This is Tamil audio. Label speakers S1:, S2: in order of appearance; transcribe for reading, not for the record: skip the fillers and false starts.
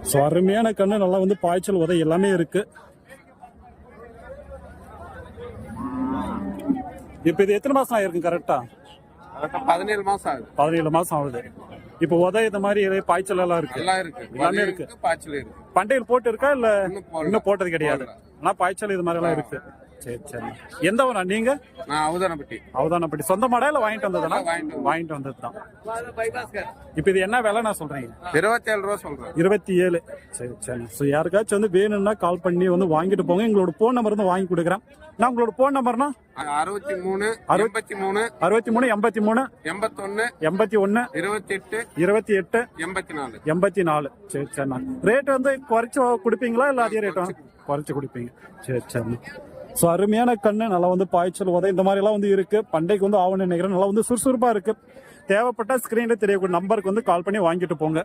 S1: ஸோ அருமையான கண்ணு, நல்லா வந்து பாய்ச்சல் உதை எல்லாமே இருக்கு. இப்போ இது எத்தனை மாசம் ஆயிருக்கு கரெக்டா?
S2: 17 மாசம் ஆகுது.
S1: 17 மாசம் ஆகுது. இப்போ உதை இந்த மாதிரி பாய்ச்சல் எல்லாம் இருக்கு, எல்லாமே இருக்கு.
S2: பாய்ச்சல் இருக்கு.
S1: பண்டையில் போட்டு இருக்கா இல்ல இன்னும் போட்டது கிடையாது? ஆனா பாய்ச்சல் இது மாதிரி எல்லாம் இருக்கு. சரி சரி. எந்த ஊரா நீங்க?
S2: நான் அவதானப்பட்டி.
S1: அவதானப்பட்டி. சொந்த மாடா இல்ல வாங்கிட்டு வந்ததுனா? வாங்கிட்டு வந்ததுதான். இப்போ இது என்ன விலை நான் சொல்றீங்க?
S2: 27 ரூபா சொல்றேன்.
S1: 27. சரி சரி. ஸோ யாருக்காச்சும் வந்து வேணும்னா கால் பண்ணி வந்து வாங்கிட்டு போங்க. எங்களோட போன் நம்பர் வந்து வாங்கி கொடுக்குறேன். நான் உங்களோட போன் நம்பர்னா
S2: 63 83
S1: 63 83
S2: 81
S1: 81
S2: 28
S1: 28
S2: 84
S1: 84. சரி சரிண்ணா. ரேட் வந்து குறைச்சு கொடுப்பீங்களா இல்ல அதே ரேட்டா? குறைச்சு கொடுப்பீங்க. சரி சரி. ஸோ அருமையான கண்ணு, நல்லா வந்து பாய்ச்சல் உதை இந்த மாதிரி எல்லாம் வந்து இருக்கு. பண்டைக்கு வந்து ஆவணம் நினைக்கிறேன், நல்லா வந்து சுறுசுறுப்பா இருக்கு. தேவைப்பட்ட ஸ்கிரீன்ல தெரியக்கூடிய நம்பருக்கு வந்து கால் பண்ணி வாங்கிட்டு போங்க.